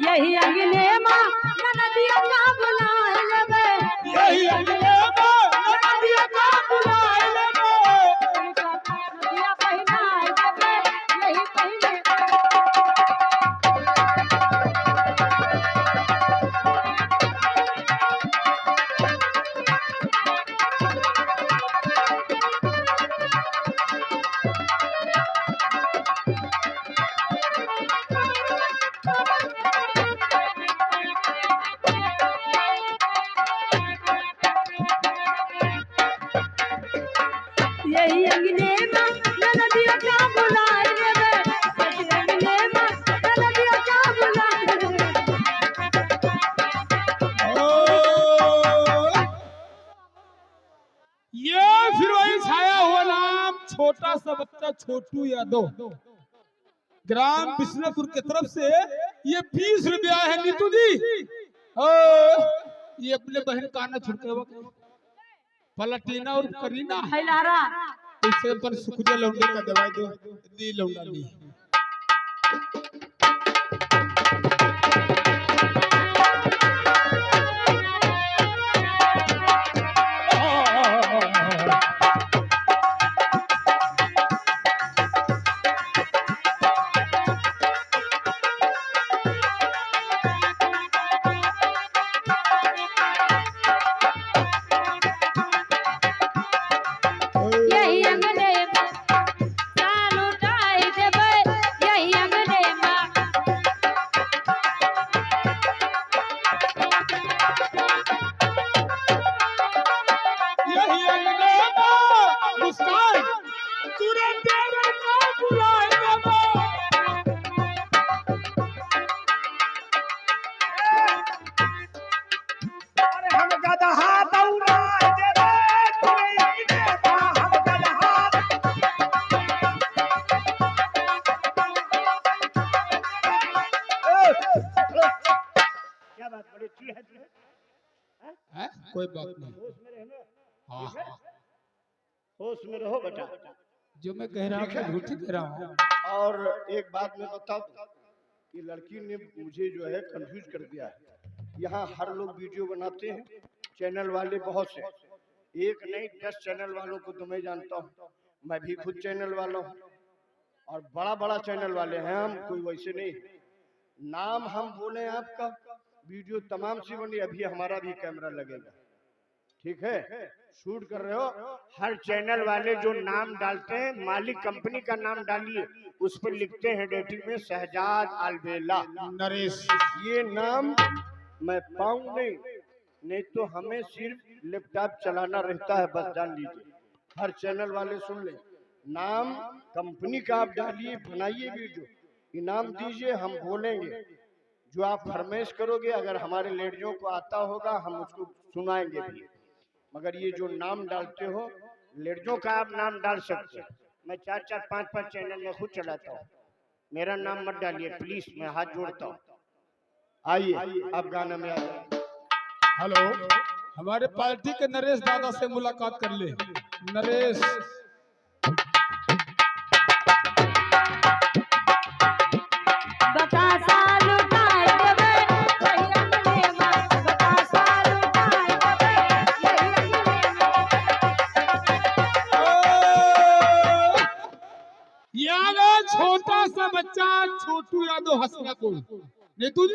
यही अगले माँ नदिया का बुलाए लेबे, यही अगले माँ नदिया का बुलाए लेबे, नदिया पहिनाए लेबे, यही पहले यही अगले माँ नदिया का बुलाए लेबे, यही अगले माँ नदिया का बुलाए लेबे। ये फिर वही छाया हुआ नाम छोटा सा बच्चा छोटू यादव, ग्राम बिशनपुर की तरफ से ये 20 रुपया है नीतू जी। ये अपने बहन का ना छुटके पलटीना और करीना हैलारा इसे अपन सुखदिया लौंडे का दवाई दो दी लौंडा ली। यही अगले माँ साल उठाए देबे, यही अगले माँ यही अगले माँ मुस्कान तुरंत तेरे को बुलाए देबो। अरे हम गदहा दौड़ाए देबे, तेरे अगले माँ हम गदहा। क्या बात बड़ी अच्छी है तुझे? है कोई बात नहीं। होश में रहना, हाँ हाँ होश में रहो बेटा। जो मैं कह रहा हूँ मैं झूठी कह रहा हूँ। और एक बात मैं बता दूं कि लड़की ने मुझे जो है कंफ्यूज कर दिया है। यहाँ हर लोग वीडियो बनाते हैं, चैनल वाले बहुत से, एक नहीं 10 चैनल वालों को तो मैं जानता हूँ, मैं भी खुद चैनल वाला हूँ और बड़ा बड़ा चैनल वाले हैं हम, कोई वैसे नहीं। नाम हम बोले आपका, वीडियो तमाम सी बनी, अभी हमारा भी कैमरा लगेगा, ठीक है? शूट कर रहे हो, हर चैनल वाले जो नाम डालते हैं मालिक कंपनी का नाम डालिए, उस पर लिखते हैं डेटिंग में शहजाद अलबेला नरेश ये नाम मैं पाऊं नहीं तो हमें सिर्फ लैपटॉप चलाना रहता है, बस जान लीजिए। हर चैनल वाले सुन ले, नाम कंपनी का आप डालिए, बनाइए वीडियो, इनाम दीजिए, हम बोलेंगे जो आप फरमाइश करोगे, अगर हमारे लेडीजों को आता होगा हम उसको सुनाएंगे भी। मगर ये जो नाम डालते हो, लेडीजों का आप नाम डाल सकते हैं, मैं 4-4 5-5 चैनल में खुद चलाता हूँ, मेरा नाम मत डालिए प्लीज, मैं हाथ जोड़ता हूँ। आइए आप गाना में आ जाइए। हेलो हमारे पार्टी के नरेश दादा से मुलाकात कर ले। नरेश याद है छोटा सा बच्चा छोटू यादव हंसना को नीतू जी